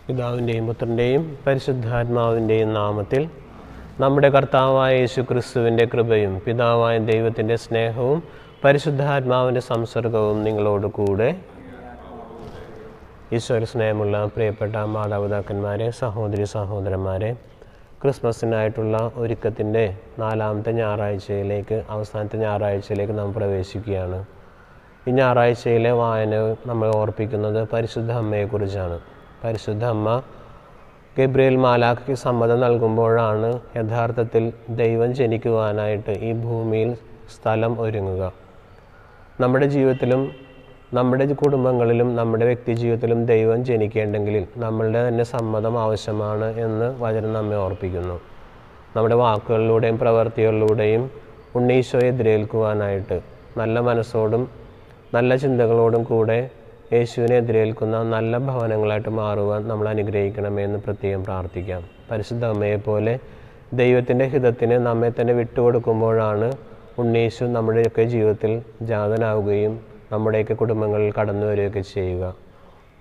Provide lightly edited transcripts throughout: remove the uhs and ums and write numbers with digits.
പിതാവിൻ്റെയും പുത്രൻ്റെയും പരിശുദ്ധാത്മാവിൻ്റെയും നാമത്തിൽ നമ്മുടെ കർത്താവായ യേശുക്രിസ്തുവിൻ്റെ കൃപയും പിതാവായ ദൈവത്തിൻ്റെ സ്നേഹവും പരിശുദ്ധാത്മാവിൻ്റെ സംസർഗവും നിങ്ങളോട് കൂടെ. ഈശോയുടെ സ്നേഹമുള്ള പ്രിയപ്പെട്ട മാതാപിതാക്കന്മാരെ, സഹോദരി സഹോദരന്മാരെ, ക്രിസ്മസിനായിട്ടുള്ള ഒരുക്കത്തിൻ്റെ 4ാമത്തെ ഞായറാഴ്ചയിലേക്ക്, അവസാനത്തെ ഞായറാഴ്ചയിലേക്ക് നാം പ്രവേശിക്കുകയാണ്. ഈ ഞായറാഴ്ചയിലെ വായന നമ്മൾ ഓർപ്പിക്കുന്നത് പരിശുദ്ധ അമ്മയെക്കുറിച്ചാണ്. പരിശുദ്ധ അമ്മ ഗബ്രിയേൽ മാലാഖയ്ക്ക് സമ്മതം നൽകുമ്പോഴാണ് യഥാർത്ഥത്തിൽ ദൈവം ജനിക്കുവാനായിട്ട് ഈ ഭൂമിയിൽ സ്ഥലം ഒരുങ്ങുക. നമ്മുടെ ജീവിതത്തിലും നമ്മുടെ കുടുംബങ്ങളിലും നമ്മുടെ വ്യക്തി ജീവിതത്തിലും ദൈവം ജനിക്കേണ്ടെങ്കിൽ നമ്മളുടെ തന്നെ സമ്മതം ആവശ്യമാണ് എന്ന് വചനം നമ്മെ ഓർപ്പിക്കുന്നു. നമ്മുടെ വാക്കുകളിലൂടെയും പ്രവർത്തികളിലൂടെയും ഉണ്ണീശോയെ എതിരേൽക്കുവാനായിട്ട് നല്ല മനസ്സോടും നല്ല ചിന്തകളോടും കൂടെ യേശുവിനെ എതിരേൽക്കുന്ന നല്ല ഭവനങ്ങളായിട്ട് മാറുവാൻ നമ്മൾ അനുഗ്രഹിക്കണമെന്ന് പ്രത്യേകം പ്രാർത്ഥിക്കാം. പരിശുദ്ധ അമ്മയെപ്പോലെ ദൈവത്തിൻ്റെ ഹിതത്തിന് നമ്മെ തന്നെ വിട്ടുകൊടുക്കുമ്പോഴാണ് ഉണ്ണീശു നമ്മുടെയൊക്കെ ജീവിതത്തിൽ ജാതനാവുകയും നമ്മുടെയൊക്കെ കുടുംബങ്ങളിൽ കടന്നു വരികയൊക്കെ ചെയ്യുക.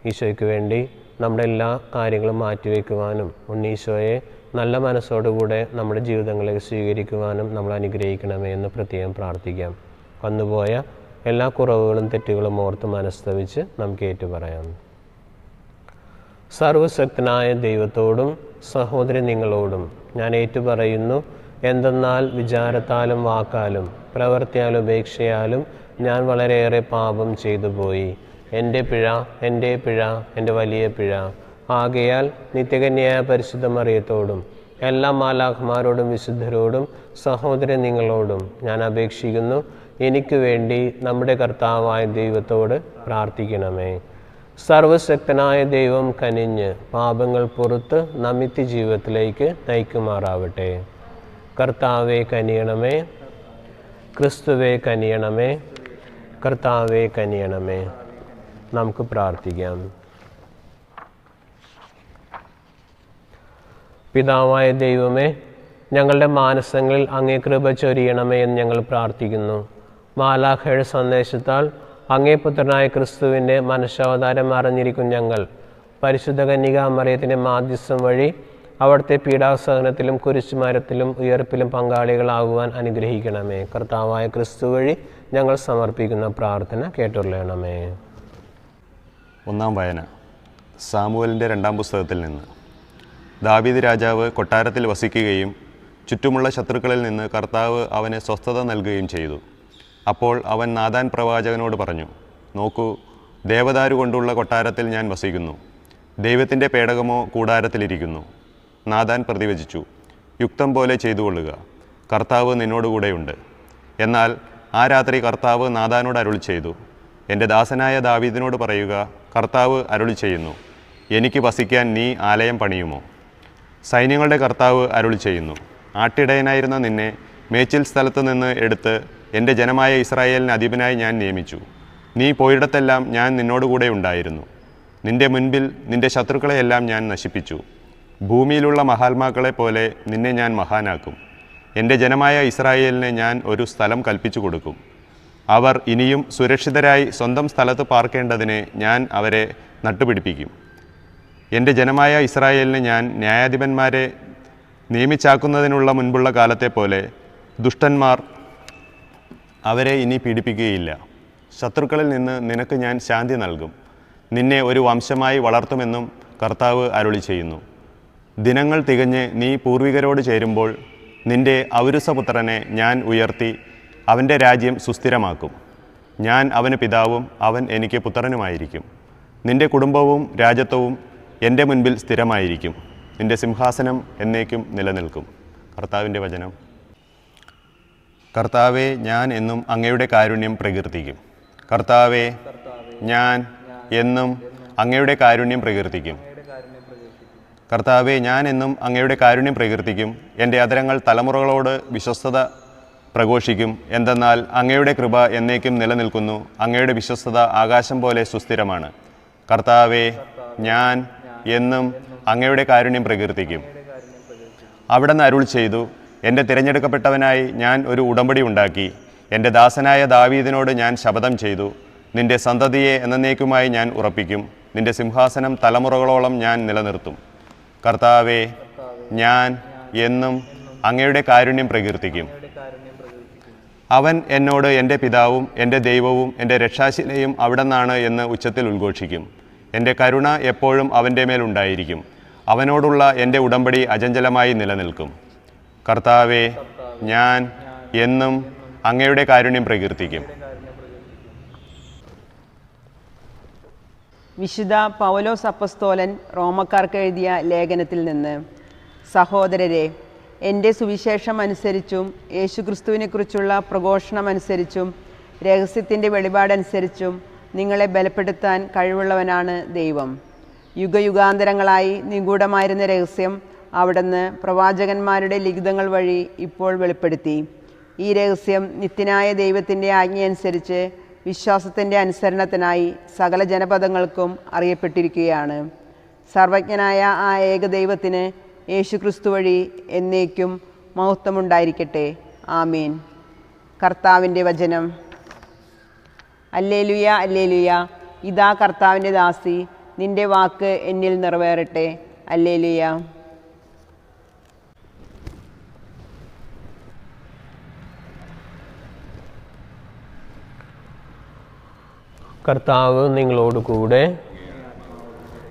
ഈശോയ്ക്ക് വേണ്ടി നമ്മുടെ എല്ലാ കാര്യങ്ങളും മാറ്റിവെക്കുവാനും ഉണ്ണീശോയെ നല്ല മനസ്സോടുകൂടെ നമ്മുടെ ജീവിതങ്ങളിലേക്ക് സ്വീകരിക്കുവാനും നമ്മൾ അനുഗ്രഹിക്കണമെന്ന് പ്രത്യേകം പ്രാർത്ഥിക്കാം. വന്നുപോയ എല്ലാ കുറവുകളും തെറ്റുകളും ഓർത്ത് മനസ്തവിച്ച് നമുക്ക് ഏറ്റുപറയാം. സർവശക്തനായ ദൈവത്തോടും സഹോദരി നിങ്ങളോടും ഞാൻ ഏറ്റുപറയുന്നു. എന്തെന്നാൽ വിചാരത്താലും വാക്കാലും പ്രവൃത്തിയാലും ഉപേക്ഷയാലും ഞാൻ വളരെയേറെ പാപം ചെയ്തു പോയി. എൻ്റെ പിഴ, എൻ്റെ വലിയ പിഴ. ആകയാൽ നിത്യകന്യായ പരിശുദ്ധ മറിയത്തോടും എല്ലാ മാലാഖമാരോടും വിശുദ്ധരോടും സഹോദരി നിങ്ങളോടും ഞാൻ അപേക്ഷിക്കുന്നു, എനിക്ക് വേണ്ടി നമ്മുടെ കർത്താവായ ദൈവത്തോട് പ്രാർത്ഥിക്കണമേ. സർവശക്തനായ ദൈവം കനിഞ്ഞ് പാപങ്ങൾ പുറത്ത് നിത്യ ജീവിതത്തിലേക്ക് നയിക്കുമാറാവട്ടെ. കർത്താവേ കനിയണമേ, ക്രിസ്തുവേ കനിയണമേ, കർത്താവേ കനിയണമേ. നമുക്ക് പ്രാർത്ഥിക്കാം. പിതാവായ ദൈവമേ, ഞങ്ങളുടെ മാനസങ്ങളിൽ അങ്ങേ കൃപ ചൊരിയണമേ എന്ന് ഞങ്ങൾ പ്രാർത്ഥിക്കുന്നു. മാലാഖയുടെ സന്ദേശത്താൽ അങ്ങേ പുത്രനായ ക്രിസ്തുവിൻ്റെ മനുഷ്യാവതാരം അറിഞ്ഞിരിക്കും ഞങ്ങൾ പരിശുദ്ധ കന്യകാ മറിയത്തിൻ്റെ മാധ്യസ്ഥം വഴി അവിടുത്തെ പീഡാസഹനത്തിലും കുരിശുമരത്തിലും ഉയർപ്പിലും പങ്കാളികളാകുവാൻ അനുഗ്രഹിക്കണമേ. കർത്താവായ ക്രിസ്തു വഴി ഞങ്ങൾ സമർപ്പിക്കുന്ന പ്രാർത്ഥന കേട്ടുകൊള്ളണമേ. ഒന്നാം വായന സാമുവേലിൻ്റെ 2-ാം പുസ്തകത്തിൽ നിന്ന്. ദാവീദ് രാജാവ് കൊട്ടാരത്തിൽ വസിക്കുകയും ചുറ്റുമുള്ള ശത്രുക്കളിൽ നിന്ന് കർത്താവ് അവന് സ്വസ്ഥത നൽകുകയും ചെയ്തു. അപ്പോൾ അവൻ നാഥാൻ പ്രവാചകനോട് പറഞ്ഞു, നോക്കൂ, ദേവദാരു കൊണ്ടുള്ള കൊട്ടാരത്തിൽ ഞാൻ വസിക്കുന്നു. ദൈവത്തിൻ്റെ പേടകമോ കൂടാരത്തിലിരിക്കുന്നു. നാഥാൻ പ്രതിവചിച്ചു, യുക്തം പോലെ ചെയ്തുകൊള്ളുക, കർത്താവ് നിന്നോടുകൂടെയുണ്ട്. എന്നാൽ ആ രാത്രി കർത്താവ് നാഥാനോട് അരുളി ചെയ്തു, എൻ്റെ ദാസനായ ദാവീദിനോട് പറയുക, കർത്താവ് അരുളി ചെയ്യുന്നു, എനിക്ക് വസിക്കാൻ നീ ആലയം പണിയുമോ? സൈന്യങ്ങളുടെ കർത്താവ് അരുളി ചെയ്യുന്നു, ആട്ടിടയനായിരുന്ന നിന്നെ മേച്ചിൽ സ്ഥലത്ത് നിന്ന് എടുത്ത് എൻ്റെ ജനമായ ഇസ്രായേലിന് അധിപനായി ഞാൻ നിയമിച്ചു. നീ പോയിടത്തെല്ലാം ഞാൻ നിന്നോടുകൂടെ ഉണ്ടായിരുന്നു. നിൻ്റെ മുൻപിൽ നിൻ്റെ ശത്രുക്കളെയെല്ലാം ഞാൻ നശിപ്പിച്ചു. ഭൂമിയിലുള്ള മഹാത്മാക്കളെ പോലെ നിന്നെ ഞാൻ മഹാനാക്കും. എൻ്റെ ജനമായ ഇസ്രായേലിന് ഞാൻ ഒരു സ്ഥലം കൽപ്പിച്ചു കൊടുക്കും. അവർ ഇനിയും സുരക്ഷിതരായി സ്വന്തം സ്ഥലത്ത് പാർക്കേണ്ടതിന് ഞാൻ അവരെ നട്ടുപിടിപ്പിക്കും. എൻ്റെ ജനമായ ഇസ്രായേലിന് ഞാൻ ന്യായാധിപന്മാരെ നിയമിച്ചാക്കുന്നതിനുള്ള മുൻപുള്ള കാലത്തെ പോലെ ദുഷ്ടന്മാർ അവരെ ഇനി പീഡിപ്പിക്കുകയില്ല. ശത്രുക്കളിൽ നിന്ന് നിനക്ക് ഞാൻ ശാന്തി നൽകും. നിന്നെ ഒരു വംശമായി വളർത്തുമെന്നും കർത്താവ് അരുളി ചെയ്യുന്നു. ദിനങ്ങൾ തികഞ്ഞ് നീ പൂർവികരോട് ചേരുമ്പോൾ നിൻ്റെ ഔരസപുത്രനെ ഞാൻ ഉയർത്തി അവൻ്റെ രാജ്യം സുസ്ഥിരമാക്കും. ഞാൻ അവന് പിതാവും അവൻ എനിക്ക് പുത്രനുമായിരിക്കും. നിൻ്റെ കുടുംബവും രാജത്വവും എൻ്റെ മുൻപിൽ സ്ഥിരമായിരിക്കും. നിൻ്റെ സിംഹാസനം എന്നേക്കും നിലനിൽക്കും. കർത്താവിൻ്റെ വചനം. കർത്താവേ, ഞാൻ എന്നും അങ്ങയുടെ കാരുണ്യം പ്രകീർത്തിക്കും. കർത്താവേ, ഞാൻ എന്നും അങ്ങയുടെ കാരുണ്യം പ്രകീർത്തിക്കും. കർത്താവേ, ഞാൻ എന്നും അങ്ങയുടെ കാരുണ്യം പ്രകീർത്തിക്കും. എൻ്റെ അധരങ്ങൾ തലമുറകളോട് വിശ്വസ്തത പ്രഘോഷിക്കും. എന്തെന്നാൽ അങ്ങയുടെ കൃപ എന്നേക്കും നിലനിൽക്കുന്നു, അങ്ങയുടെ വിശ്വസ്തത ആകാശം പോലെ സുസ്ഥിരമാണ്. കർത്താവേ, ഞാൻ എന്നും അങ്ങയുടെ കാരുണ്യം പ്രകീർത്തിക്കും. അവിടുന്ന് അരുൾ ചെയ്തു, എൻ്റെ തിരഞ്ഞെടുക്കപ്പെട്ടവനായി ഞാൻ ഒരു ഉടമ്പടി ഉണ്ടാക്കി. എൻ്റെ ദാസനായ ദാവീദിനോട് ഞാൻ ശപഥം ചെയ്തു. നിന്റെ സന്തതിയെ എന്നേക്കുമായി ഞാൻ ഉറപ്പിക്കും, നിന്റെ സിംഹാസനം തലമുറകളോളം ഞാൻ നിലനിർത്തും. കർത്താവേ, ഞാൻ എന്നും അങ്ങയുടെ കാരുണ്യം പ്രകീർത്തിക്കും. അവൻ എന്നോട് എൻ്റെ പിതാവും എൻ്റെ ദൈവവും എൻ്റെ രക്ഷാശിലയും അവിടുന്നാണ് എന്ന് ഉച്ചത്തിൽ ഉദ്ഘോഷിക്കും. എൻ്റെ കരുണ എപ്പോഴും അവൻ്റെ മേലുണ്ടായിരിക്കും. അവനോടുള്ള എൻ്റെ ഉടമ്പടി അചഞ്ചലമായി നിലനിൽക്കും. കർത്താവേ, ഞാൻ എന്നും അങ്ങയുടെ കാരുണ്യം പ്രകീർത്തിക്കും. വിശുദ്ധ പൗലോസ് അപ്പസ്തോലൻ റോമക്കാർക്ക് എഴുതിയ ലേഖനത്തിൽ നിന്ന്: സഹോദരരെ, എൻ്റെ സുവിശേഷം അനുസരിച്ചും യേശുക്രിസ്തുവിനെക്കുറിച്ചുള്ള പ്രഘോഷണമനുസരിച്ചും രഹസ്യത്തിൻ്റെ വെളിപാടനുസരിച്ചും നിങ്ങളെ ബലപ്പെടുത്താൻ കഴിവുള്ളവനാണ് ദൈവം. യുഗയുഗാന്തരങ്ങളായി നിഗൂഢമായിരുന്ന രഹസ്യം അവിടുന്ന് പ്രവാചകന്മാരുടെ ലിഖിതങ്ങൾ വഴി ഇപ്പോൾ വെളിപ്പെടുത്തി. ഈ രഹസ്യം നിത്യനായ ദൈവത്തിൻ്റെ ആജ്ഞയനുസരിച്ച് വിശ്വാസത്തിൻ്റെ അനുസരണത്തിനായി സകല ജനപദങ്ങൾക്കും അറിയപ്പെട്ടിരിക്കുകയാണ്. സർവജ്ഞനായ ആ ഏകദൈവത്തിന് യേശുക്രിസ്തു വഴി എന്നേക്കും മഹത്വമുണ്ടായിരിക്കട്ടെ. ആമീൻ. കർത്താവിൻ്റെ വചനം. അല്ലേലുയ, അല്ലേലുയ. ഇതാ കർത്താവിൻ്റെ ദാസി, നിന്റെ വാക്ക് എന്നിൽ നിറവേറട്ടെ. അല്ലേലുയ. കർത്താവ് നിങ്ങളോട് കൂടെ.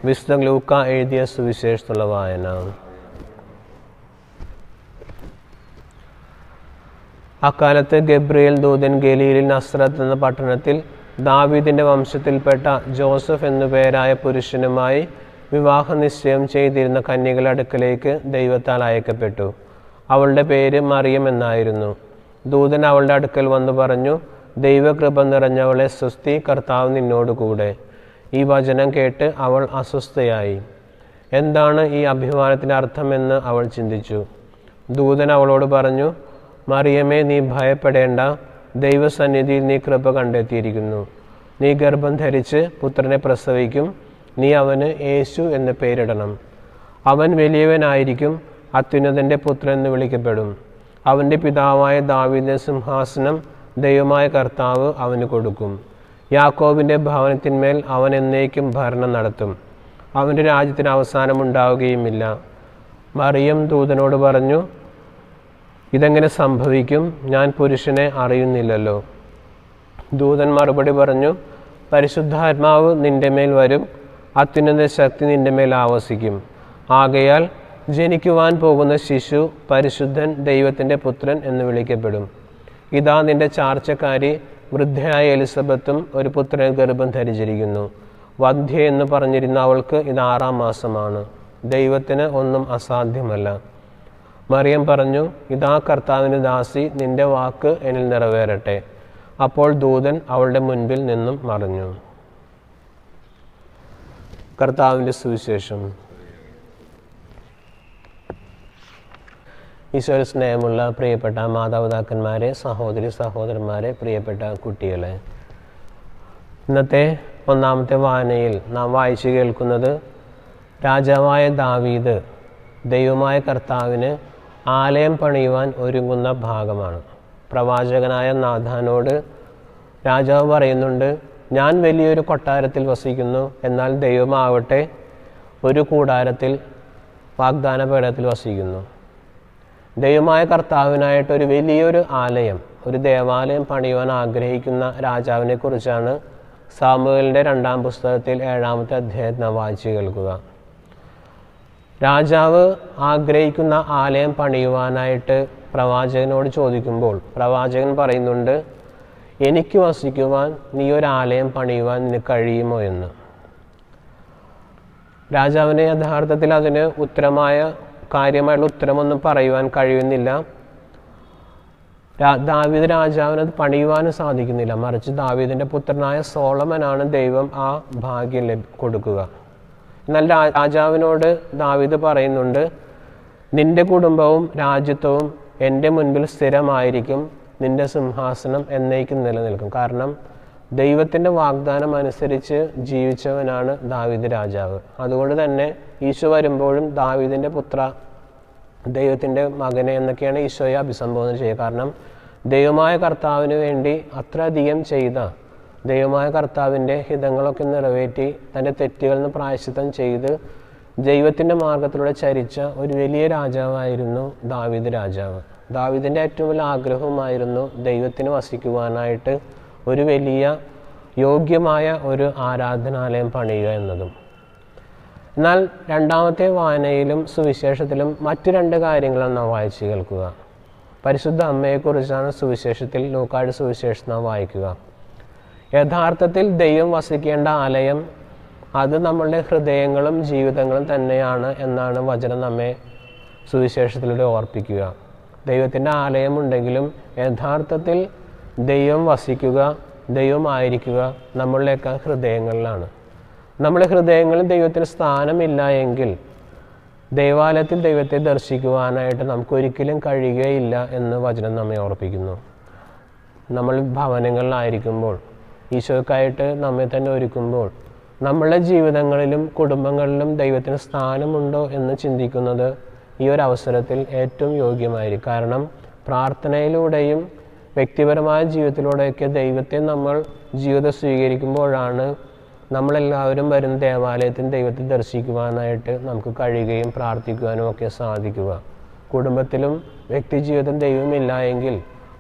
വിശുദ്ധ ലൂക്ക എഴുതിയ സുവിശേഷത്തുള്ള വായന. അക്കാലത്ത് ഗബ്രിയേൽ ദൂതൻ ഗലീലിൽ നസ്രത്ത് എന്ന പട്ടണത്തിൽ ദാവീദിൻ്റെ വംശത്തിൽപ്പെട്ട ജോസഫ് എന്നു പേരായ പുരുഷനുമായി വിവാഹ നിശ്ചയം ചെയ്തിരുന്ന കന്യകളുടെ അടുക്കലേക്ക് ദൈവത്താൽ അയക്കപ്പെട്ടു. അവളുടെ പേര് മറിയം എന്നായിരുന്നു. ദൂതൻ അവളുടെ അടുക്കൽ വന്നു പറഞ്ഞു: ദൈവകൃപ നിറഞ്ഞവളെ സ്വസ്തി, കർത്താവ് നിന്നോട് കൂടെ. ഈ വചനം കേട്ട് അവൾ അസ്വസ്ഥയായി. എന്താണ് ഈ അഭിമാനത്തിൻ്റെ അർത്ഥമെന്ന് അവൾ ചിന്തിച്ചു. ദൂതൻ അവളോട് പറഞ്ഞു: മറിയമേ, നീ ഭയപ്പെടേണ്ട. ദൈവസന്നിധിയിൽ നീ കൃപ കണ്ടെത്തിയിരിക്കുന്നു. നീ ഗർഭം ധരിച്ച് പുത്രനെ പ്രസവിക്കും. നീ അവന് യേശു എന്ന് പേരിടണം. അവൻ വലിയവനായിരിക്കും, അത്യുന്നതൻ്റെ പുത്രൻ എന്ന് വിളിക്കപ്പെടും. അവൻ്റെ പിതാവായ ദാവീദിന്റെ സിംഹാസനം ദൈവമായ കർത്താവ് അവന് കൊടുക്കും. യാക്കോബിൻ്റെ ഭവനത്തിന്മേൽ അവൻ എന്നേക്കും ഭരണം നടത്തും. അവൻ്റെ രാജ്യത്തിന് അവസാനമുണ്ടാവുകയുമില്ല. മറിയം ദൂതനോട് പറഞ്ഞു: ഇതെങ്ങനെ സംഭവിക്കും? ഞാൻ പുരുഷനെ അറിയുന്നില്ലല്ലോ. ദൂതൻ മറുപടി പറഞ്ഞു: പരിശുദ്ധാത്മാവ് നിന്റെ മേൽ വരും, അത്യുന്നത ശക്തി നിന്റെ മേൽ ആവസിക്കും. ആകയാൽ ജനിക്കുവാൻ പോകുന്ന ശിശു പരിശുദ്ധൻ, ദൈവത്തിൻ്റെ പുത്രൻ എന്ന് വിളിക്കപ്പെടും. ഇതാ, നിന്റെ ചാർച്ചക്കാരി വൃദ്ധയായ എലിസബത്തും ഒരു പുത്രനെ ഗർഭം ധരിച്ചിരിക്കുന്നു. വന്ധ്യ എന്ന് പറഞ്ഞിരുന്ന അവൾക്ക് ഇത് 6-ാം മാസമാണ്. ദൈവത്തിന് ഒന്നും അസാധ്യമല്ല. മറിയം പറഞ്ഞു: ഇതാ കർത്താവിൻ്റെ ദാസി, നിന്റെ വാക്ക് എന്നിൽ നിറവേറട്ടെ. അപ്പോൾ ദൂതൻ അവളുടെ മുൻപിൽ നിന്നും മറഞ്ഞു. കർത്താവിൻ്റെ സുവിശേഷം. ഈശോയിൽ സ്നേഹമുള്ള പ്രിയപ്പെട്ട മാതാപിതാക്കന്മാരെ, സഹോദരി സഹോദരന്മാരെ, പ്രിയപ്പെട്ട കുട്ടികളെ, ഇന്നത്തെ ഒന്നാമത്തെ വായനയിൽ നാം വായിച്ചു കേൾക്കുന്നത് രാജാവായ ദാവീദ് ദൈവമായ കർത്താവിന് ആലയം പണിയുവാൻ ഒരുങ്ങുന്ന ഭാഗമാണ്. പ്രവാചകനായ നാഥാനോട് രാജാവ് പറയുന്നുണ്ട്: ഞാൻ വലിയൊരു കൊട്ടാരത്തിൽ വസിക്കുന്നു, എന്നാൽ ദൈവമാവട്ടെ ഒരു കൂടാരത്തിൽ, വാഗ്ദാന പേടത്തിൽ വസിക്കുന്നു. ദൈവമായ കർത്താവിനായിട്ട് ഒരു വലിയൊരു ആലയം, ഒരു ദേവാലയം പണിയുവാൻ ആഗ്രഹിക്കുന്ന രാജാവിനെ കുറിച്ചാണ് സാമുവേലിൻ്റെ 2-ാം പുസ്തകത്തിൽ 7-ാമത്തെ അധ്യായത്തിൽ നാം വായിച്ചു കേൾക്കുക. രാജാവ് ആഗ്രഹിക്കുന്ന ആലയം പണിയുവാനായിട്ട് പ്രവാചകനോട് ചോദിക്കുമ്പോൾ പ്രവാചകൻ പറയുന്നുണ്ട്: എനിക്ക് വസിക്കുവാൻ നീ ഒരു ആലയം പണിയുവാൻ നിനക്ക് കഴിയുമോ എന്ന്. രാജാവിന് യഥാർത്ഥത്തിൽ അതിന് കാര്യമായുള്ള ഉത്തരമൊന്നും പറയുവാൻ കഴിയുന്നില്ല. ദാവീദ് രാജാവിന് അത് പണിയുവാനും സാധിക്കുന്നില്ല. മറിച്ച് ദാവീദിൻ്റെ പുത്രനായ സോളമനാണ് ദൈവം ആ ഭാഗ്യം കൊടുക്കുക. എന്നാൽ രാജാവിനോട് ദാവീദ് പറയുന്നുണ്ട്: നിന്റെ കുടുംബവും രാജ്യത്വവും എൻ്റെ മുൻപിൽ സ്ഥിരമായിരിക്കും. നിൻ്റെ സിംഹാസനം എന്നേക്കും നിലനിൽക്കും. കാരണം ദൈവത്തിൻ്റെ വാഗ്ദാനം അനുസരിച്ച് ജീവിച്ചവനാണ് ദാവീദ് രാജാവ്. അതുകൊണ്ട് തന്നെ ഈശോ വരുമ്പോഴും ദാവീദിൻ്റെ പുത്ര, ദൈവത്തിൻ്റെ മകനെ എന്നൊക്കെയാണ് ഈശോയെ അഭിസംബോധന ചെയ്യുക. കാരണം ദൈവമായ കർത്താവിന് വേണ്ടി അത്രയധികം ചെയ്ത, ദൈവമായ കർത്താവിൻ്റെ ഹിതങ്ങളൊക്കെ നിറവേറ്റി തൻ്റെ തെറ്റുകളിൽ നിന്ന് പ്രായശ്ചിത്തം ചെയ്ത് ദൈവത്തിൻ്റെ മാർഗത്തിലൂടെ ചരിച്ച ഒരു വലിയ രാജാവായിരുന്നു ദാവീദ് രാജാവ്. ദാവീദിൻ്റെ ഏറ്റവും വലിയ ആഗ്രഹവുമായിരുന്നു ദൈവത്തിന് വസിക്കുവാനായിട്ട് ഒരു വലിയ യോഗ്യമായ ഒരു ആരാധനാലയം പണിയുക എന്നതും. എന്നാൽ രണ്ടാമത്തെ വായനയിലും സുവിശേഷത്തിലും മറ്റു രണ്ട് കാര്യങ്ങളാണ് നാം വായിച്ചു കേൾക്കുക. പരിശുദ്ധ അമ്മയെക്കുറിച്ചാണ് സുവിശേഷത്തിൽ, ലൂക്കായുടെ സുവിശേഷം നാം വായിക്കുക. യഥാർത്ഥത്തിൽ ദൈവം വസിക്കേണ്ട ആലയം അത് നമ്മളുടെ ഹൃദയങ്ങളും ജീവിതങ്ങളും തന്നെയാണ് എന്നാണ് വചനം നമ്മെ സുവിശേഷത്തിലൂടെ ഓർപ്പിക്കുക. ദൈവത്തിൻ്റെ ആലയമുണ്ടെങ്കിലും യഥാർത്ഥത്തിൽ ദൈവം വസിക്കുക, ദൈവമായിരിക്കുക നമ്മളുടെയൊക്കെ ഹൃദയങ്ങളിലാണ്. നമ്മുടെ ഹൃദയങ്ങളിൽ ദൈവത്തിന് സ്ഥാനമില്ല എങ്കിൽ ദൈവാലയത്തിൽ ദൈവത്തെ ദർശിക്കുവാനായിട്ട് നമുക്കൊരിക്കലും കഴിയുകയില്ല എന്ന് വചനം നമ്മെ ഓർപ്പിക്കുന്നു. നമ്മൾ ഭവനങ്ങളിലായിരിക്കുമ്പോൾ, ഈശോയ്ക്കായിട്ട് നമ്മെ തന്നെ ഒരുക്കുമ്പോൾ, നമ്മളുടെ ജീവിതങ്ങളിലും കുടുംബങ്ങളിലും ദൈവത്തിന് സ്ഥാനമുണ്ടോ എന്ന് ചിന്തിക്കുന്നത് ഈ ഒരു അവസരത്തിൽ ഏറ്റവും യോഗ്യമായിരിക്കും. കാരണം പ്രാർത്ഥനയിലൂടെയും വ്യക്തിപരമായ ജീവിതത്തിലൂടെയൊക്കെ ദൈവത്തെ നമ്മൾ ജീവിതം സ്വീകരിക്കുമ്പോഴാണ് നമ്മളെല്ലാവരും വരുന്ന ദേവാലയത്തിൽ ദൈവത്തെ ദർശിക്കുവാനായിട്ട് നമുക്ക് കഴിയുകയും പ്രാർത്ഥിക്കുവാനും ഒക്കെ സാധിക്കുക. കുടുംബത്തിലും വ്യക്തിജീവിതം ദൈവമില്ല എങ്കിൽ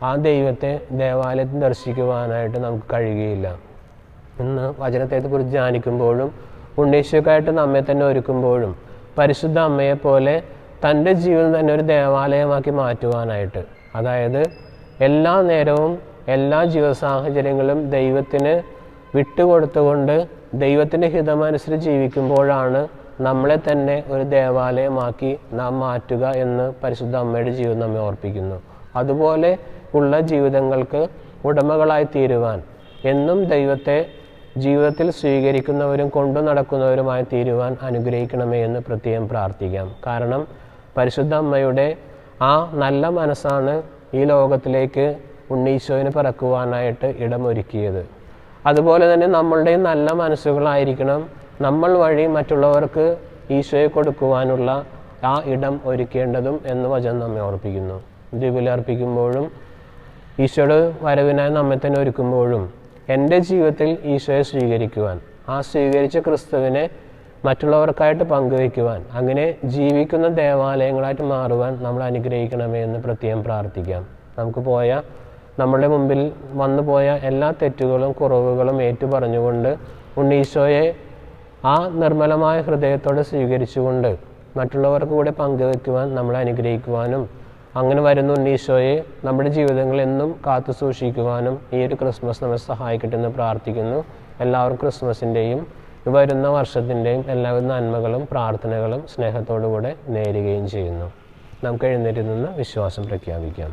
ആ ദൈവത്തെ ദേവാലയത്തിൽ ദർശിക്കുവാനായിട്ട് നമുക്ക് കഴിയുകയില്ല. ഇന്ന് വചനത്തെക്കുറിച്ച് ധ്യാനിക്കുമ്പോഴും ഉണ്ണീശോയ്ക്കായിട്ട് നമ്മെ തന്നെ ഒരുക്കുമ്പോഴും പരിശുദ്ധ അമ്മയെപ്പോലെ തൻ്റെ ജീവിതം തന്നെ ഒരു ദേവാലയമാക്കി മാറ്റുവാനായിട്ട്, അതായത് എല്ലാ നേരവും എല്ലാ ജീവിത സാഹചര്യങ്ങളും ദൈവത്തിന് വിട്ടുകൊടുത്തുകൊണ്ട് ദൈവത്തിൻ്റെ ഹിതമനുസരിച്ച് ജീവിക്കുമ്പോഴാണ് നമ്മളെ തന്നെ ഒരു ദേവാലയമാക്കി നാം മാറ്റുക എന്ന് പരിശുദ്ധ അമ്മയുടെ ജീവിതം നമ്മെ ഓർപ്പിക്കുന്നു. അതുപോലെ ഉള്ള ജീവിതങ്ങൾക്ക് ഉടമകളായി തീരുവാൻ എന്നും ദൈവത്തെ ജീവിതത്തിൽ സ്വീകരിക്കുന്നവരും കൊണ്ടു നടക്കുന്നവരുമായി തീരുവാൻ അനുഗ്രഹിക്കണമേ എന്ന് പ്രത്യേകം പ്രാർത്ഥിക്കാം. കാരണം പരിശുദ്ധ അമ്മയുടെ ആ നല്ല മനസ്സാണ് ഈ ലോകത്തിലേക്ക് ഉണ്ണീശോയിന് പിറക്കുവാനായിട്ട് ഇടമൊരുക്കിയത്. അതുപോലെ തന്നെ നമ്മളുടെ നല്ല മനസ്സുകളായിരിക്കണം നമ്മൾ വഴി മറ്റുള്ളവർക്ക് ഈശോയെ കൊടുക്കുവാനുള്ള ആ ഇടം ഒരുക്കേണ്ടതും എന്ന് വചനം നമ്മെ ഓർപ്പിക്കുന്നു. ദിവ്യബലിയർപ്പിക്കുമ്പോഴും ഈശോയുടെ വരവിനായി നമ്മെ തന്നെ ഒരുക്കുമ്പോഴും എൻ്റെ ജീവിതത്തിൽ ഈശോയെ സ്വീകരിക്കുവാൻ, ആ സ്വീകരിച്ച ക്രിസ്തുവിനെ മറ്റുള്ളവർക്കായിട്ട് പങ്കുവയ്ക്കുവാൻ, അങ്ങനെ ജീവിക്കുന്ന ദേവാലയങ്ങളായിട്ട് മാറുവാൻ നമ്മൾ അനുഗ്രഹിക്കണമേ എന്ന് പ്രത്യേകം പ്രാർത്ഥിക്കാം. നമ്മളുടെ മുമ്പിൽ വന്നു പോയ എല്ലാ തെറ്റുകളും കുറവുകളും ഏറ്റുപറഞ്ഞുകൊണ്ട് ഉണ്ണീശോയെ ആ നിർമ്മലമായ ഹൃദയത്തോടെ സ്വീകരിച്ചുകൊണ്ട് മറ്റുള്ളവർക്ക് കൂടെ പങ്കുവയ്ക്കുവാൻ നമ്മളെ അനുഗ്രഹിക്കുവാനും അങ്ങനെ വരുന്ന ഉണ്ണീശോയെ നമ്മുടെ ജീവിതങ്ങളിൽ എന്നും കാത്തു സൂക്ഷിക്കുവാനും ഈ ഒരു ക്രിസ്മസ് നമ്മെ സഹായിക്കട്ടെ എന്ന് പ്രാർത്ഥിക്കുന്നു. എല്ലാവർക്കും ക്രിസ്മസിൻ്റെയും വരുന്ന വർഷത്തിൻ്റെയും എല്ലാവിധ നന്മകളും പ്രാർത്ഥനകളും സ്നേഹത്തോടുകൂടെ നേരുകയും ചെയ്യുന്നു. നമുക്ക് എഴുന്നേറ്റ് നിന്ന് വിശ്വാസം പ്രഖ്യാപിക്കാം.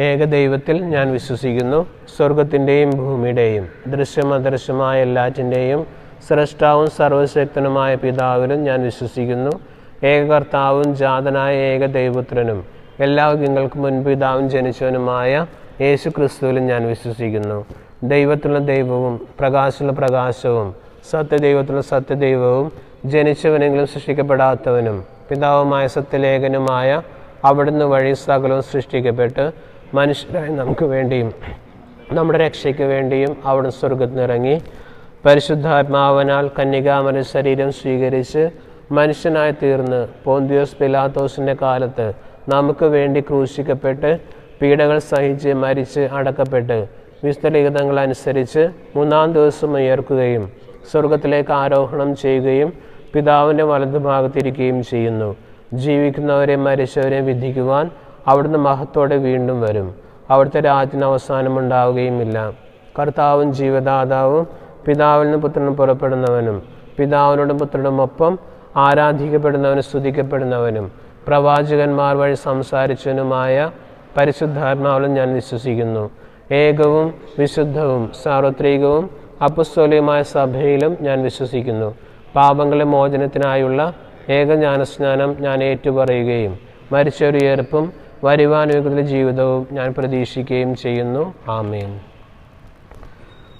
ഏകദൈവത്തിൽ ഞാൻ വിശ്വസിക്കുന്നു. സ്വർഗത്തിൻ്റെയും ഭൂമിയുടെയും ദൃശ്യമദൃശ്യമായ എല്ലാറ്റിൻ്റെയും സ്രഷ്ടാവും സർവശക്തനുമായ പിതാവിലും ഞാൻ വിശ്വസിക്കുന്നു. ഏകകർത്താവും ജാതനായ ഏകദൈവപുത്രനും എല്ലാ യുഗങ്ങൾക്കും മുൻപ് പിതാവും ജനിച്ചവനുമായ യേശു ക്രിസ്തുവിലും ഞാൻ വിശ്വസിക്കുന്നു. ദൈവത്തിലുള്ള ദൈവവും പ്രകാശമുള്ള പ്രകാശവും സത്യദൈവത്തിലുള്ള സത്യദൈവവും ജനിച്ചവനെങ്കിലും സൃഷ്ടിക്കപ്പെടാത്തവനും പിതാവുമായ സത്യലേഖനുമായ അവിടുന്ന് വഴി സകലവും സൃഷ്ടിക്കപ്പെട്ട് മനുഷ്യരായി നമുക്ക് വേണ്ടിയും നമ്മുടെ രക്ഷയ്ക്ക് വേണ്ടിയും അവിടുന്ന് സ്വർഗത്തിൽ നിന്നിറങ്ങി പരിശുദ്ധാത്മാവനാൽ കന്യകാമര ശരീരം സ്വീകരിച്ച് മനുഷ്യനായി തീർന്ന് പോന്തിയോസ് പിലാത്തോസിൻ്റെ കാലത്ത് നമുക്ക് വേണ്ടി ക്രൂശിക്കപ്പെട്ട് പീഡകൾ സഹിച്ച് മരിച്ച് അടക്കപ്പെട്ട് വിശുദ്ധലിഖിതങ്ങളനുസരിച്ച് മൂന്നാം ദിവസം ഉയർക്കുകയും സ്വർഗത്തിലേക്ക് ആരോഹണം ചെയ്യുകയും പിതാവിൻ്റെ വലതുഭാഗത്തിരിക്കുകയും ചെയ്യുന്നു. ജീവിക്കുന്നവരെ മരിച്ചവരെ വിധിക്കുവാൻ അവിടുന്ന് മഹത്തോടെ വീണ്ടും വരും. അവിടുത്തെ രാജ്യത്തിന് അവസാനമുണ്ടാവുകയുമില്ല. കർത്താവും ജീവദാതാവും പിതാവിൽ നിന്ന് പുത്രനും പുറപ്പെടുന്നവനും പിതാവിനോടും പുത്രനോടും ഒപ്പം ആരാധിക്കപ്പെടുന്നവനും സ്തുതിക്കപ്പെടുന്നവനും പ്രവാചകന്മാർ വഴി സംസാരിച്ചവനുമായ പരിശുദ്ധാത്മാവിലും ഞാൻ വിശ്വസിക്കുന്നു. ഏകവും വിശുദ്ധവും സാർവത്രികവും അപ്പസ്തോലികമായ സഭയിലും ഞാൻ വിശ്വസിക്കുന്നു. പാപങ്ങളുടെ മോചനത്തിനായുള്ള ഏകജ്ഞാനസ്നാനം ഞാൻ ഏറ്റുപറയുകയും മരിച്ചൊരുയർപ്പും വരുവാനുഗ്രഹ ജീവിതവും ഞാൻ പ്രതീക്ഷിക്കുകയും ചെയ്യുന്നു. ആമേൻ.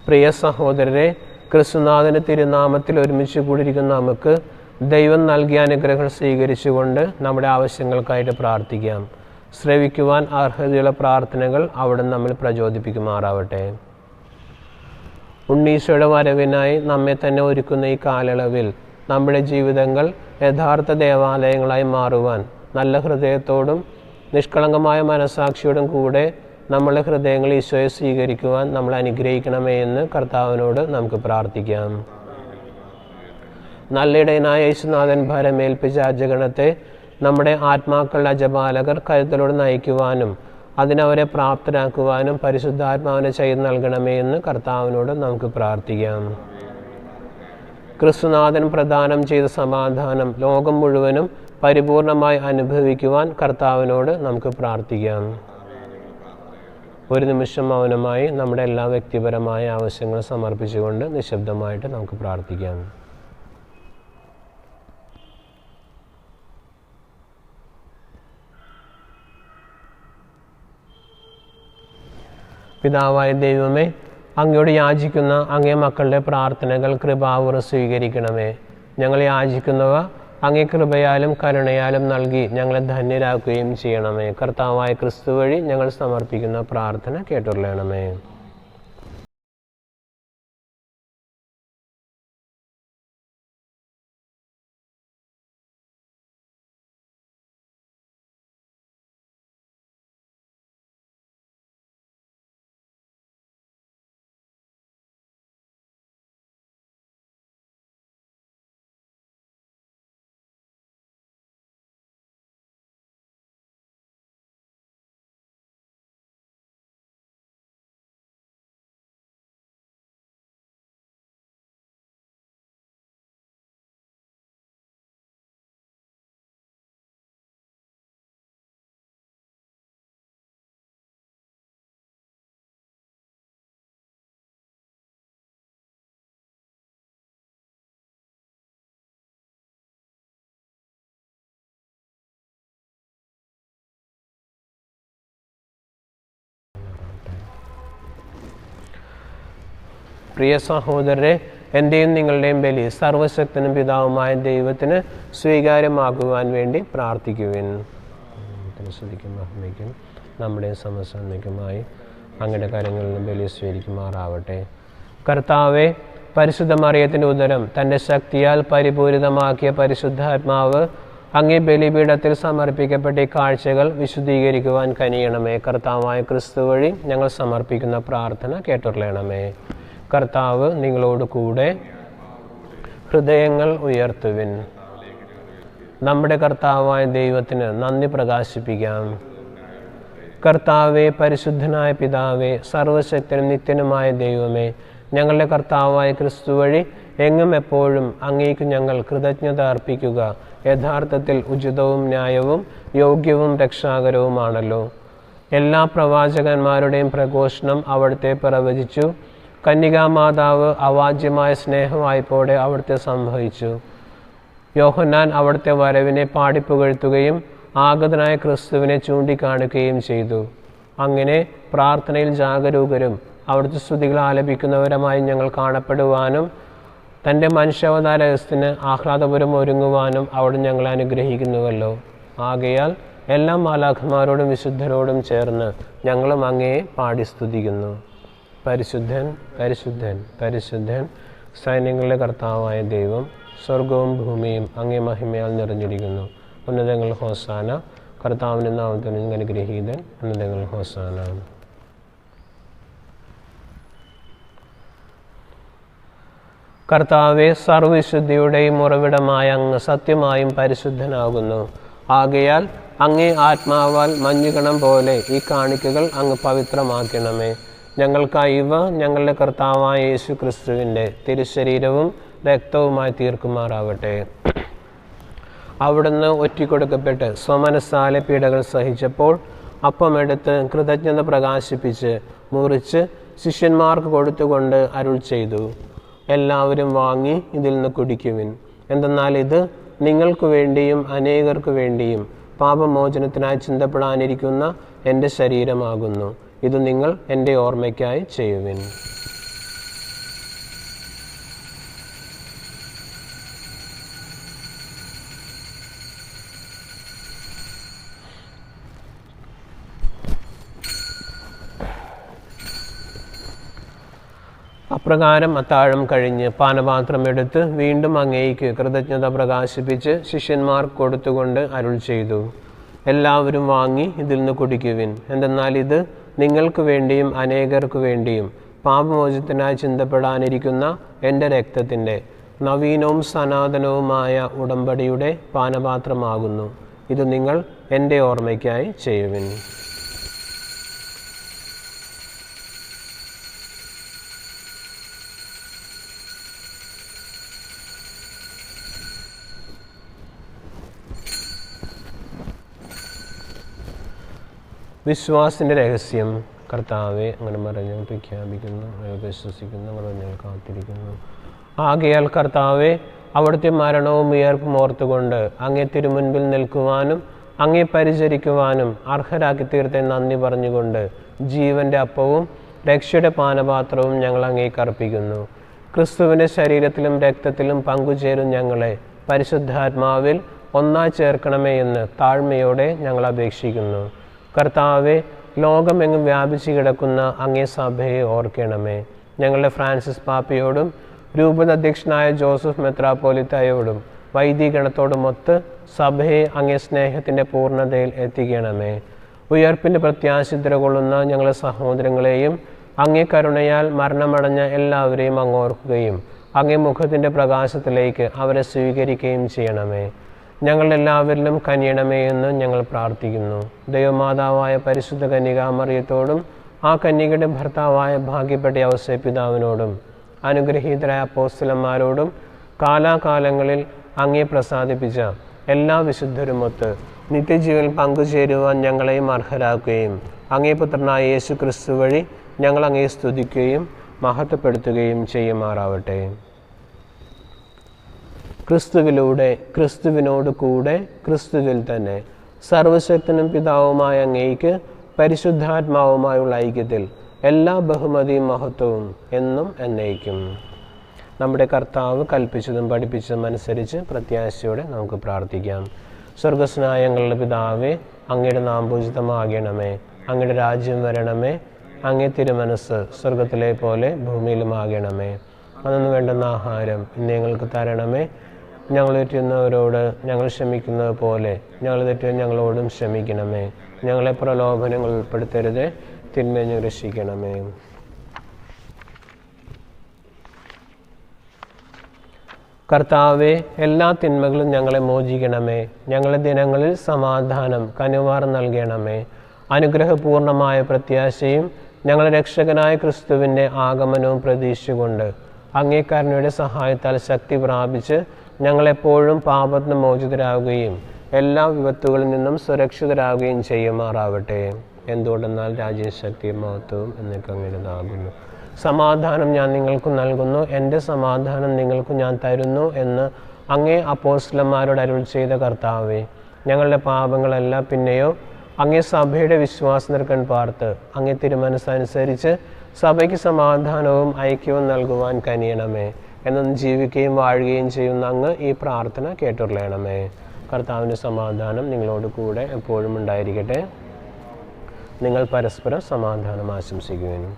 പ്രിയ സഹോദരരെ, ക്രിസ്തുനാഥൻ്റെ തിരുനാമത്തിൽ ഒരുമിച്ച് കൂടിയിരിക്കുന്ന നമുക്ക് ദൈവം നൽകിയ അനുഗ്രഹങ്ങൾ സ്വീകരിച്ചുകൊണ്ട് നമ്മുടെ ആവശ്യങ്ങൾക്കായിട്ട് പ്രാർത്ഥിക്കാം. ശ്രവിക്കുവാൻ അർഹതയുള്ള പ്രാർത്ഥനകൾ അവിടുന്ന് നമ്മിൽ പ്രചോദിപ്പിക്കുമാറാവട്ടെ. ഉണ്ണീശോയുടെ വരവിനായി നമ്മെ തന്നെ ഒരുക്കുന്ന ഈ കാലയളവിൽ നമ്മുടെ ജീവിതങ്ങൾ യഥാർത്ഥ ദേവാലയങ്ങളായി മാറുവാൻ നല്ല ഹൃദയത്തോടും നിഷ്കളങ്കമായ മനസാക്ഷിയോടും കൂടെ നമ്മളുടെ ഹൃദയങ്ങൾ ഈശോയെ സ്വീകരിക്കുവാൻ നമ്മൾ അനുഗ്രഹിക്കണമേ എന്ന് കർത്താവിനോട് നമുക്ക് പ്രാർത്ഥിക്കാം. നല്ല ഇടയനായ യേശുനാഥൻ ഭരമേൽപ്പിച്ച അജഗണത്തെ നമ്മുടെ ആത്മാക്കളുടെ അജപാലകർ കരുതലോട് നയിക്കുവാനും അതിനവരെ പ്രാപ്തരാക്കുവാനും പരിശുദ്ധാത്മാവിനെ ചെയ്ത് നൽകണമേ എന്ന് കർത്താവിനോട് നമുക്ക് പ്രാർത്ഥിക്കാം. ക്രിസ്തുനാഥൻ പ്രദാനം ചെയ്ത സമാധാനം ലോകം മുഴുവനും പരിപൂർണമായി അനുഭവിക്കുവാൻ കർത്താവിനോട് നമുക്ക് പ്രാർത്ഥിക്കാം. ഒരു നിമിഷം മൗനമായി നമ്മുടെ എല്ലാ വ്യക്തിപരമായ ആവശ്യങ്ങൾ സമർപ്പിച്ചുകൊണ്ട് നിശബ്ദമായിട്ട് നമുക്ക് പ്രാർത്ഥിക്കാം. പിതാവായ ദൈവമേ, അങ്ങയോട് യാചിക്കുന്ന അങ്ങേ മക്കളുടെ പ്രാർത്ഥനകൾ കൃപാപൂർവ്വം സ്വീകരിക്കണമേ. ഞങ്ങൾ യാചിക്കുന്നവ അങ്ങേ കൃപയാലും കരുണയാലും നൽകി ഞങ്ങളെ ധന്യരാക്കുകയും ചെയ്യണമേ. കർത്താവായ ക്രിസ്തു വഴി ഞങ്ങൾ സമർപ്പിക്കുന്ന പ്രാർത്ഥന കേട്ടുകൊള്ളണമേ. പ്രിയ സഹോദരരെ, എൻ്റെയും നിങ്ങളുടെയും ബലി സർവശക്തനും പിതാവുമായ ദൈവത്തിന് സ്വീകാര്യമാക്കുവാൻ വേണ്ടി പ്രാർത്ഥിക്കുവിൻ. സ്തുതിക്കും മഹിമയ്ക്കും നമ്മുടെ സമസന്നയ്ക്കുമായി അങ്ങയുടെ കരങ്ങളിൽ ബലി സ്വീകരിക്കുമാറാവട്ടെ. കർത്താവെ, പരിശുദ്ധ മറിയത്തിൻ്റെ ഉദരം തൻ്റെ ശക്തിയാൽ പരിപൂരിതമാക്കിയ പരിശുദ്ധാത്മാവ് അങ്ങേ ബലിപീഠത്തിൽ സമർപ്പിക്കപ്പെട്ട ഈ കാഴ്ചകൾ വിശുദ്ധീകരിക്കുവാൻ കനിയണമേ. കർത്താവായ ക്രിസ്തു വഴി ഞങ്ങൾ സമർപ്പിക്കുന്ന പ്രാർത്ഥന കേട്ടുകൊള്ളണമേ. കർത്താവ് നിങ്ങളോട് കൂടെ. ഹൃദയങ്ങൾ ഉയർത്തുവിൻ. നമ്മുടെ കർത്താവായ ദൈവത്തിന് നന്ദി പ്രകാശിപ്പിക്കാം. കർത്താവെ, പരിശുദ്ധനായ പിതാവേ, സർവശക്തനും നിത്യനുമായ ദൈവമേ, ഞങ്ങളുടെ കർത്താവായ ക്രിസ്തു വഴി എങ്ങും എപ്പോഴും അങ്ങേക്ക് ഞങ്ങൾ കൃതജ്ഞത അർപ്പിക്കുക യഥാർത്ഥത്തിൽ ഉചിതവും ന്യായവും യോഗ്യവും രക്ഷാകരവുമാണല്ലോ. എല്ലാ പ്രവാചകന്മാരുടെയും പ്രഘോഷണം അവിടുത്തെ പ്രവചിച്ചു. കന്യകാമാതാവ് അവാജ്യമായ സ്നേഹവായ്പോടെ അവിടുത്തെ സംഭവിച്ചു. യോഹന്നാൻ അവിടുത്തെ വരവിനെ പാടിപ്പുകഴ്ത്തുകയും ആഗതനായ ക്രിസ്തുവിനെ ചൂണ്ടിക്കാണിക്കുകയും ചെയ്തു. അങ്ങനെ പ്രാർത്ഥനയിൽ ജാഗരൂകരും അവിടുത്തെ സ്തുതികൾ ആലപിക്കുന്നവരുമായി ഞങ്ങൾ കാണപ്പെടുവാനും തൻ്റെ മനുഷ്യാവതാര രഹസ്യത്തിന് ആഹ്ലാദപുരം ഒരുങ്ങുവാനും അവിടെ ഞങ്ങളെ അനുഗ്രഹിക്കുന്നുവല്ലോ. ആകയാൽ എല്ലാ മാലാഖമാരോടും വിശുദ്ധരോടും ചേർന്ന് ഞങ്ങളും അങ്ങയെ പാടി സ്തുതിക്കുന്നു. പരിശുദ്ധൻ, പരിശുദ്ധൻ, പരിശുദ്ധൻ, സൈന്യങ്ങളുടെ കർത്താവായ ദൈവം, സ്വർഗവും ഭൂമിയും അങ്ങേ മഹിമയാൽ നിറഞ്ഞിരിക്കുന്നു. ഉന്നതങ്ങൾ ഹോസാന. കർത്താവിൻ്റെ നാമത്തിൽ അനുഗ്രഹീതൻ. ഉന്നതങ്ങൾ ഹോസാന. കർത്താവെ, സർവ്വവിശുദ്ധിയുടെയും ഉറവിടമായ അങ്ങ് സത്യമായും പരിശുദ്ധനാകുന്നു. ആകയാൽ അങ്ങേ ആത്മാവാൽ മഞ്ഞുകണം പോലെ ഈ കാണിക്കകൾ അങ്ങ് പവിത്രമാക്കണമേ. ഞങ്ങൾക്കായി ഇവ ഞങ്ങളുടെ കർത്താവായ യേശു ക്രിസ്തുവിൻ്റെ തിരുശരീരവും രക്തവുമായി തീർക്കുമാറാവട്ടെ. അവിടുന്ന് ഒറ്റിക്കൊടുക്കപ്പെട്ട് സ്വമനസ്സാലെ പീഡകൾ സഹിച്ചപ്പോൾ അപ്പമെടുത്ത് കൃതജ്ഞത പ്രകാശിപ്പിച്ച് മുറിച്ച് ശിഷ്യന്മാർക്ക് കൊടുത്തുകൊണ്ട് അരുൾ ചെയ്തു, എല്ലാവരും വാങ്ങി ഇതിൽ നിന്ന് കുടിക്കുവിൻ. എന്തെന്നാൽ ഇത് നിങ്ങൾക്ക് വേണ്ടിയും അനേകർക്ക് വേണ്ടിയും പാപമോചനത്തിനായി ചിന്തപ്പെടാനിരിക്കുന്ന എൻ്റെ ശരീരമാകുന്നു. ഇത് നിങ്ങൾ എൻ്റെ ഓർമ്മയ്ക്കായി ചെയ്യുവിൻ. അപ്രകാരം അത്താഴം കഴിഞ്ഞ് പാനപാത്രമെടുത്ത് വീണ്ടും അങ്ങേയ്ക്ക് കൃതജ്ഞത പ്രകാശിപ്പിച്ച് ശിഷ്യന്മാർക്ക് കൊടുത്തുകൊണ്ട് അരുൾ ചെയ്തു, എല്ലാവരും വാങ്ങി ഇതിൽ നിന്ന് കുടിക്കുവിൻ. എന്തെന്നാൽ ഇത് നിങ്ങൾക്ക് വേണ്ടിയും അനേകർക്ക് വേണ്ടിയും പാപമോചനത്തിനായി ചിന്തപ്പെടാനിരിക്കുന്ന എൻ്റെ രക്തത്തിൻ്റെ നവീനവും സനാതനവുമായ ഉടമ്പടിയുടെ പാനപാത്രമാകുന്നു. ഇത് നിങ്ങൾ എൻ്റെ ഓർമ്മയ്ക്കായി ചെയ്യുവിൻ. വിശ്വാസത്തിൻ്റെ രഹസ്യം. കർത്താവെ, അങ്ങനെ പറഞ്ഞ് പ്രഖ്യാപിക്കുന്നു, വിശ്വസിക്കുന്നു, ഞങ്ങൾ കാത്തിരിക്കുന്നു. ആകയാൽ കർത്താവെ, അവിടുത്തെ മരണവും ഉയർപ്പും ഓർത്തുകൊണ്ട് അങ്ങേ തിരുമുൻപിൽ നിൽക്കുവാനും അങ്ങേ പരിചരിക്കുവാനും അർഹരാക്കി തീർത്തെ നന്ദി പറഞ്ഞുകൊണ്ട് ജീവൻ്റെ അപ്പവും രക്ഷയുടെ പാനപാത്രവും ഞങ്ങൾ അങ്ങേക്ക് അർപ്പിക്കുന്നു. ക്രിസ്തുവിൻ്റെ ശരീരത്തിലും രക്തത്തിലും പങ്കുചേരും ഞങ്ങളെ പരിശുദ്ധാത്മാവിൽ ഒന്നായി ചേർക്കണമേ എന്ന് താഴ്മയോടെ ഞങ്ങൾ അപേക്ഷിക്കുന്നു. കർത്താവെ, ലോകമെങ്ങും വ്യാപിച്ചു കിടക്കുന്ന അങ്ങേ സഭയെ ഓർക്കണമേ. ഞങ്ങളുടെ ഫ്രാൻസിസ് പാപ്പയോടും രൂപത അധ്യക്ഷനായ ജോസഫ് മെത്രാപ്പോലിത്തയോടും വൈദികഗണത്തോടുമൊത്ത് സഭയെ അങ്ങേ സ്നേഹത്തിൻ്റെ പൂർണ്ണതയിൽ എത്തിക്കണമേ. ഉയർപ്പിൻ്റെ പ്രത്യാശിദ്ര കൊള്ളുന്ന ഞങ്ങളുടെ സഹോദരങ്ങളെയും അങ്ങേ കരുണയാൽ മരണമടഞ്ഞ എല്ലാവരെയും അങ്ങ് ഓർക്കുകയും അങ്ങേ മുഖത്തിൻ്റെ പ്രകാശത്തിലേക്ക് അവരെ സ്വീകരിക്കുകയും ചെയ്യണമേ. ഞങ്ങളെല്ലാവരിലും കനിയണമേ എന്ന് ഞങ്ങൾ പ്രാർത്ഥിക്കുന്നു. ദൈവമാതാവായ പരിശുദ്ധ കന്യകാമറിയത്തോടും ആ കന്യകയുടെ ഭർത്താവായ ഭാഗ്യപ്പെട്ട ഔസേപ്പിതാവിനോടും അനുഗ്രഹീതരായ അപ്പോസ്തലന്മാരോടും കാലാകാലങ്ങളിൽ അങ്ങേ പ്രസാദിപ്പിച്ച എല്ലാ വിശുദ്ധരുമൊത്ത് നിത്യജീവൻ പങ്കുചേരുവാൻ ഞങ്ങളെയും അർഹരാക്കുകയും അങ്ങേ പുത്രനായ യേശു ക്രിസ്തു വഴി ഞങ്ങൾ അങ്ങേ സ്തുതിക്കുകയും മഹത്വപ്പെടുത്തുകയും ചെയ്യുമാറാവട്ടെ. ക്രിസ്തുവിലൂടെ, ക്രിസ്തുവിനോട് കൂടെ, ക്രിസ്തുവിൽ തന്നെ സർവശക്തനും പിതാവുമായ അങ്ങേയ്ക്ക് പരിശുദ്ധാത്മാവുമായുള്ള ഐക്യത്തിൽ എല്ലാ ബഹുമതിയും മഹത്വവും എന്നും എന്നേക്കും. നമ്മുടെ കർത്താവ് കൽപ്പിച്ചതും പഠിപ്പിച്ചതും അനുസരിച്ച് പ്രത്യാശയോടെ നമുക്ക് പ്രാർത്ഥിക്കാം. സ്വർഗസ്നായ ഞങ്ങളുടെ പിതാവേ, അങ്ങയുടെ നാമം പൂജിതമാകണമേ. അങ്ങയുടെ രാജ്യം വരണമേ. അങ്ങേ തിരുമനസ്സ് സ്വർഗത്തിലെ പോലെ ഭൂമിയിലുമാകണമേ. അന്നു വേണ്ടുന്ന ആഹാരം ഇന്ന് ഞങ്ങൾക്ക് തരണമേ. ഞങ്ങൾ തെറ്റുന്നവരോട് ഞങ്ങൾ ക്ഷമിക്കുന്നത് പോലെ ഞങ്ങൾ തെറ്റ് ഞങ്ങളോടും ക്ഷമിക്കണമേ. ഞങ്ങളെ പ്രലോഭനങ്ങൾ ഉൾപ്പെടുത്തരുതേ, തിന്മയെ രക്ഷിക്കണമേ. കർത്താവെ, എല്ലാ തിന്മകളും ഞങ്ങളെ മോചിക്കണമേ. ഞങ്ങളുടെ ദിനങ്ങളിൽ സമാധാനം കനിവാർ നൽകണമേ. അനുഗ്രഹപൂർണമായ പ്രത്യാശയും ഞങ്ങളുടെ രക്ഷകനായ ക്രിസ്തുവിൻ്റെ ആഗമനവും പ്രതീക്ഷിച്ചുകൊണ്ട് അങ്ങേ കരുണയുടെ സഹായത്താൽ ശക്തി പ്രാപിച്ച് ഞങ്ങളെപ്പോഴും പാപത്തിന് മോചിതരാകുകയും എല്ലാ വിപത്തുകളിൽ നിന്നും സുരക്ഷിതരാകുകയും ചെയ്യുമാറാവട്ടെ. എന്തുകൊണ്ടെന്നാൽ രാജ്യവും ശക്തിയും മഹത്വവും എന്നൊക്കെ അങ്ങനെതാകുന്നു. സമാധാനം ഞാൻ നിങ്ങൾക്ക് നൽകുന്നു, എൻ്റെ സമാധാനം നിങ്ങൾക്ക് ഞാൻ തരുന്നു എന്ന് അങ്ങേ അപ്പോസ്തലന്മാരോട് അരുൾ ചെയ്ത കർത്താവേ, ഞങ്ങളുടെ പാപങ്ങളല്ല പിന്നെയോ അങ്ങേ സഭയുടെ വിശ്വാസനിർക്കൺ പാർത്ത് അങ്ങേ തിരുമനസ്സനുസരിച്ച് സഭയ്ക്ക് സമാധാനവും ഐക്യവും നൽകുവാൻ കനിയണമേ. എന്നും ജീവിക്കുകയും വാഴുകയും ചെയ്യുന്ന അങ്ങ് ഈ പ്രാർത്ഥന കേട്ടുള്ളണമേ. കർത്താവിൻ്റെ സമാധാനം നിങ്ങളോട് കൂടെ എപ്പോഴും ഉണ്ടായിരിക്കട്ടെ. നിങ്ങൾ പരസ്പരം സമാധാനം ആശംസിക്കുവാനും.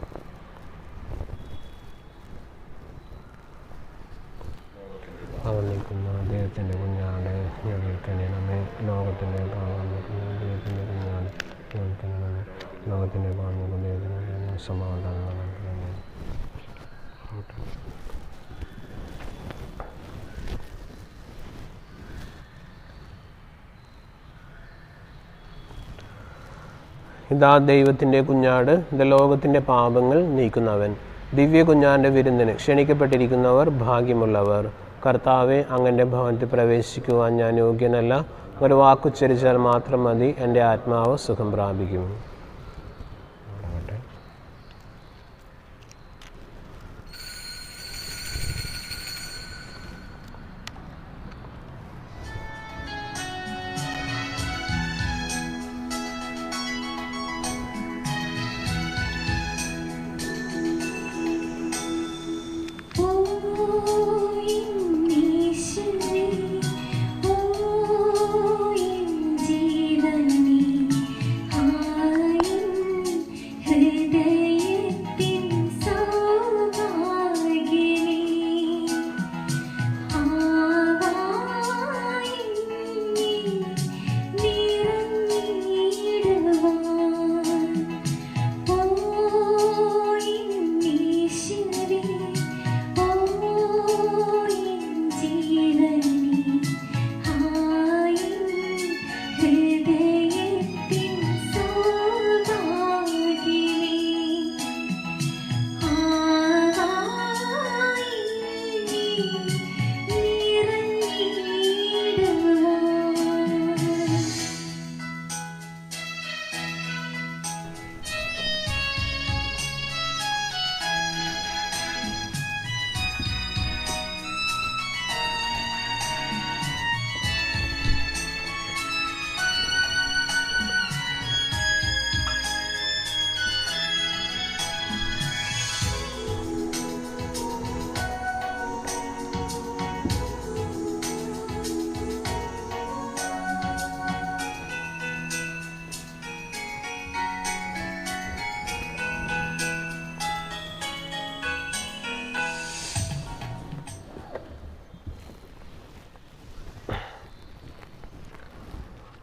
അവൻ നിൽക്കുന്ന ദൈവത്തിൻ്റെ കുഞ്ഞാട് ഞങ്ങൾക്കണിയണമേ. ലോകത്തിൻ്റെ ദൈവത്തിൻ്റെ കുഞ്ഞാട് ഞങ്ങൾക്കണിയണമേ. ലോകത്തിൻ്റെ പാടുന്ന ദൈവത്തിന് സമാധാനം നൽകണമേ. ഇതാ ദൈവത്തിൻ്റെ കുഞ്ഞാട്, ഇത് ലോകത്തിൻ്റെ പാപങ്ങൾ നീക്കുന്നവൻ. ദിവ്യ കുഞ്ഞാൻ്റെ വിരുന്നിന് ക്ഷണിക്കപ്പെട്ടിരിക്കുന്നവർ ഭാഗ്യമുള്ളവർ. കർത്താവെ, അങ്ങൻ്റെ ഭവനത്തിൽ പ്രവേശിക്കുവാൻ ഞാൻ യോഗ്യനല്ല. ഒരു വാക്കുച്ചരിച്ചാൽ മാത്രം മതി, എൻ്റെ ആത്മാവ് സുഖം പ്രാപിക്കും.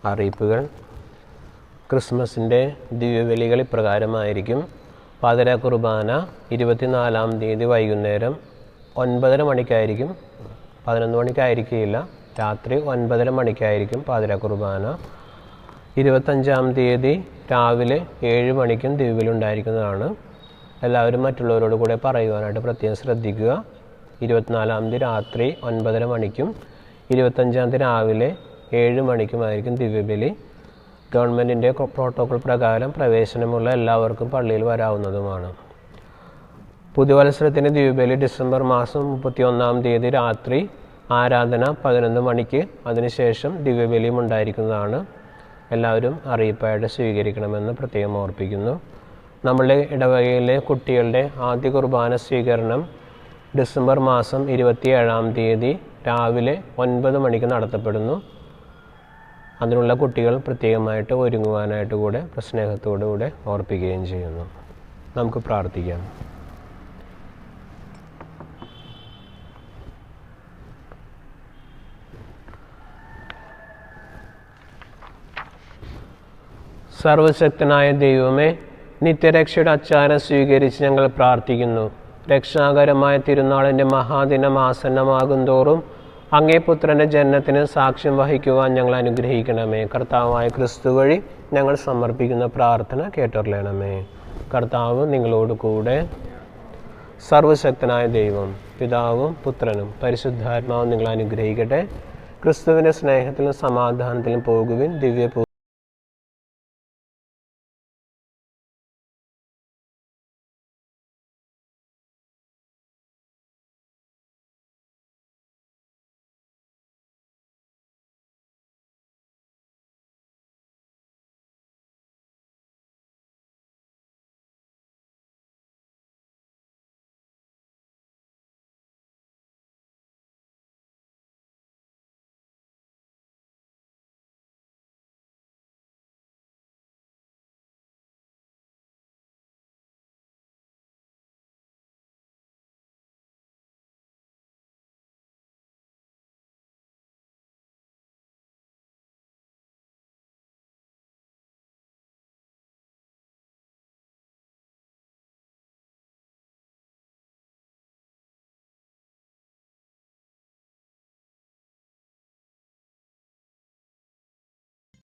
അറിയിപ്പുകൾ. ക്രിസ്മസിൻ്റെ ദിവ്യബലികൾ ഇപ്രകാരമായിരിക്കും. പാതിരാ കുർബാന 24-ാം തീയതി വൈകുന്നേരം 9:30 മണിക്കായിരിക്കും. 11 മണിക്കായിരിക്കില്ല, രാത്രി 9:30 മണിക്കായിരിക്കും പാതിരാ കുർബാന. 25-ാം തീയതി രാവിലെ 7 മണിക്കും ദിവ്യബലി ഉണ്ടായിരിക്കുന്നതാണ്. എല്ലാവരും മറ്റുള്ളവരോട് കൂടെ പറയുവാനായിട്ട് പ്രത്യേകം ശ്രദ്ധിക്കുക. 24-ാം തീയതി രാത്രി 9:30 മണിക്കും 25-ാം തീയതി രാവിലെ 7 മണിക്കുമായിരിക്കും ദിവ്യബലി. ഗവൺമെൻറ്റിൻ്റെ പ്രോട്ടോക്കോൾ പ്രകാരം പ്രവേശനമുള്ള എല്ലാവർക്കും പള്ളിയിൽ വരാവുന്നതുമാണ്. പുതുവത്സരത്തിൻ്റെ ദിവ്യബലി ഡിസംബർ മാസം 31-ാം തീയതി രാത്രി ആരാധന 11 മണിക്ക്, അതിനുശേഷം ദിവ്യബലിയും ഉണ്ടായിരിക്കുന്നതാണ്. എല്ലാവരും അറിയിപ്പായിട്ട് സ്വീകരിക്കണമെന്ന് പ്രത്യേകം ഓർപ്പിക്കുന്നു. നമ്മളുടെ ഇടവകയിലെ കുട്ടികളുടെ ആദ്യ കുർബാന സ്വീകരണം ഡിസംബർ മാസം 27-ാം തീയതി രാവിലെ 9 മണിക്ക് നടത്തപ്പെടുന്നു. അതിനുള്ള കുട്ടികൾ പ്രത്യേകമായിട്ട് ഒരുങ്ങുവാനായിട്ട് കൂടെ സ്നേഹത്തോടുകൂടെ ഓർപ്പിക്കുകയും ചെയ്യുന്നു. നമുക്ക് പ്രാർത്ഥിക്കാം. സർവശക്തനായ ദൈവമേ, നിത്യരക്ഷയുടെ അച്ചാരം സ്വീകരിച്ച് ഞങ്ങൾ പ്രാർത്ഥിക്കുന്നു. രക്ഷാകരമായ തിരുനാളിൻ്റെ മഹാദിനം ആസന്നമാകും തോറും അങ്ങേ പുത്രൻ്റെ ജനനത്തിന് സാക്ഷ്യം വഹിക്കുവാൻ ഞങ്ങൾ അനുഗ്രഹിക്കണമേ. കർത്താവായ ക്രിസ്തു വഴി ഞങ്ങൾ സമർപ്പിക്കുന്ന പ്രാർത്ഥന കേട്ടറിയണമേ. കർത്താവ് നിങ്ങളോട് കൂടെ. സർവശക്തനായ ദൈവം പിതാവും പുത്രനും പരിശുദ്ധാത്മാവും നിങ്ങൾ അനുഗ്രഹിക്കട്ടെ. ക്രിസ്തുവിൻ്റെ സ്നേഹത്തിലും സമാധാനത്തിലും പോകുവിൻ. ദിവ്യ